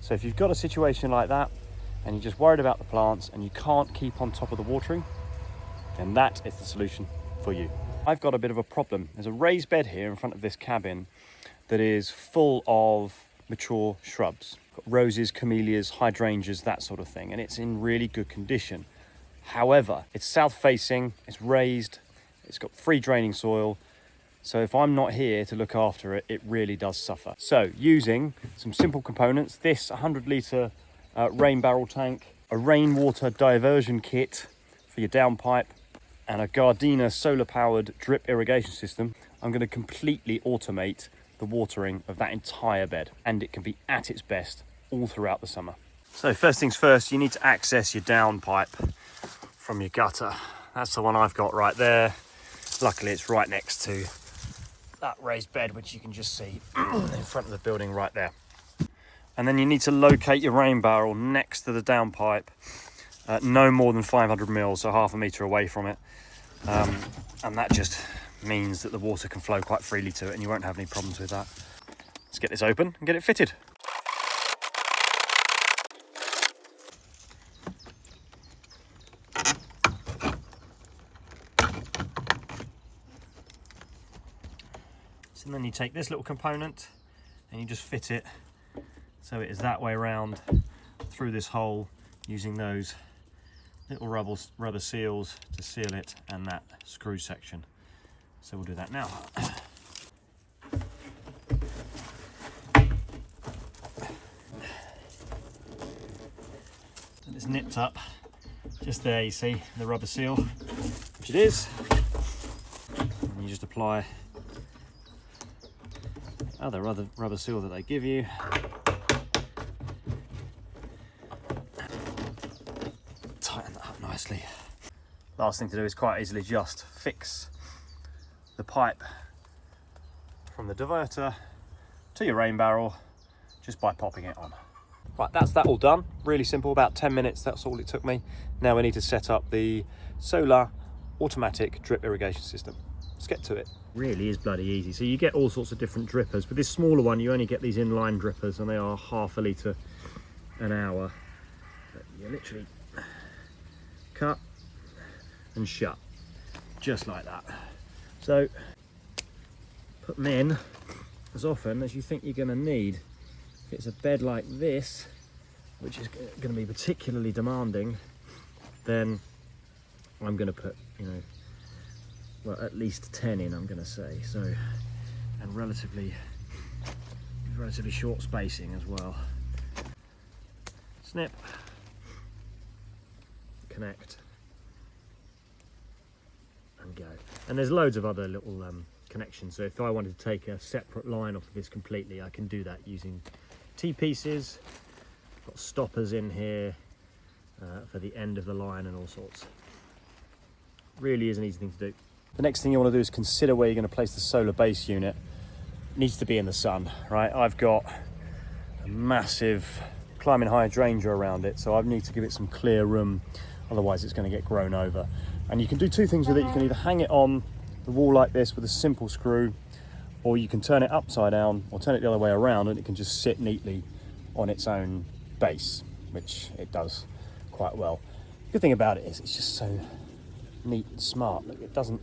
So if you've got a situation like that and you're just worried about the plants and you can't keep on top of the watering, then that is the solution for you. I've got a bit of a problem. There's a raised bed here in front of this cabin that is full of mature shrubs. Got roses, camellias, hydrangeas, that sort of thing, and it's in really good condition. However, it's south facing, it's raised, it's got free draining soil, so if I'm not here to look after it, it really does suffer. So using some simple components, this 100-litre rain barrel tank, a rainwater diversion kit for your downpipe, and a Gardena solar-powered drip irrigation system, I'm going to completely automate the watering of that entire bed, and it can be at its best all throughout the summer. So first things first, you need to access your downpipe from your gutter. That's the one I've got right there. Luckily it's right next to that raised bed, which you can just see in front of the building right there. And then you need to locate your rain barrel next to the downpipe, no more than 500 mils, so half a metre away from it. And that just means that the water can flow quite freely to it and you won't have any problems with that. Let's get this open and get it fitted. So then you take this little component and you just fit it so it is that way around through this hole, using those little rubber seals to seal it and that screw section. So we'll do that now. And it's nipped up just there, you see the rubber seal, which it is. And you just apply other rubber seal that they give you. Tighten that up nicely. Last thing to do is quite easily just fix the pipe from the diverter to your rain barrel just by popping it on. Right, that's that all done. Really simple, about 10 minutes, that's all it took me. Now we need to set up the solar automatic drip irrigation system. Let's get to it. Really is bloody easy. So you get all sorts of different drippers. With this smaller one, you only get these inline drippers and they are half a litre an hour. But you literally cut and shut, just like that. So put them in as often as you think you're going to need. If it's a bed like this, which is going to be particularly demanding, then I'm going to put, well, at least 10 in, I'm going to say. So, and relatively short spacing as well. Snip, connect, and go. And there's loads of other little connections. So if I wanted to take a separate line off of this completely, I can do that using T-pieces. Got stoppers in here for the end of the line and all sorts. Really is an easy thing to do. The next thing you want to do is consider where you're going to place the solar base unit. It needs to be in the sun, right? I've got a massive climbing hydrangea around it, so I need to give it some clear room, otherwise it's going to get grown over. And you can do two things with it. You can either hang it on the wall like this with a simple screw, or you can turn it upside down or turn it the other way around and it can just sit neatly on its own base, which it does quite well. The good thing about it is it's just so neat and smart. Look, it doesn't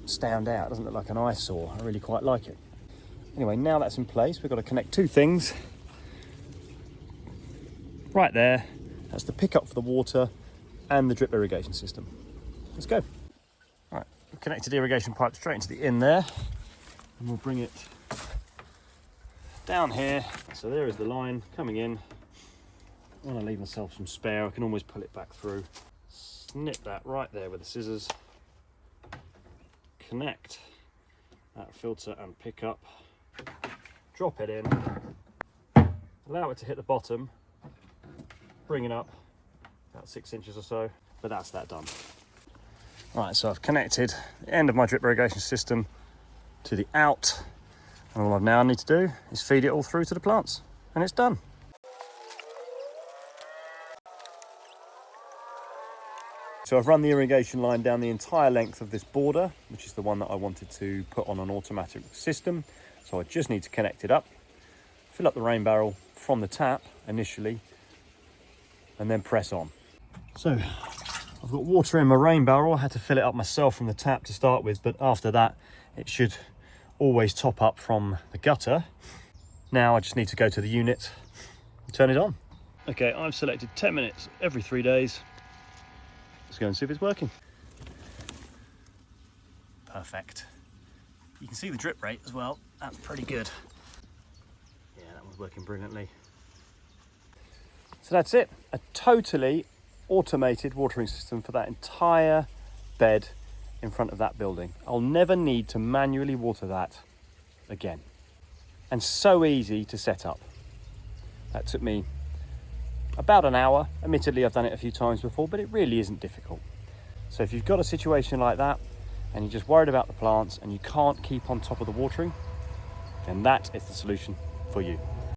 stand out, it doesn't look like an eyesore. I really quite like it. Anyway, now that's in place, we've got to connect two things. Right there, that's the pickup for the water and the drip irrigation system. Let's go. Right, we've connected the irrigation pipe straight into the in there, and we'll bring it down here. So there is the line coming in. I want to leave myself some spare, I can always pull it back through. Snip that right there with the scissors. Connect that filter and pickup. Drop it in. Allow it to hit the bottom. Bring it up about 6 inches or so, but that's that done. Right, so I've connected the end of my drip irrigation system to the out, and all I now need to do is feed it all through to the plants, and it's done. So I've run the irrigation line down the entire length of this border, which is the one that I wanted to put on an automatic system. So I just need to connect it up, fill up the rain barrel, from the tap initially and then press on. So I've got water in my rain barrel. I had to fill it up myself from the tap to start with, but after that it should always top up from the gutter. Now I just need to go to the unit and turn it on. Okay, I've selected 10 minutes every 3 days. Let's go and see if it's working. Perfect. You can see the drip rate as well. That's pretty good. Yeah, that one's working brilliantly. So that's it. A totally automated watering system for that entire bed in front of that building. I'll never need to manually water that again. And so easy to set up. That took me about an hour. Admittedly, I've done it a few times before, but it really isn't difficult. So if you've got a situation like that and you're just worried about the plants and you can't keep on top of the watering, then that is the solution for you.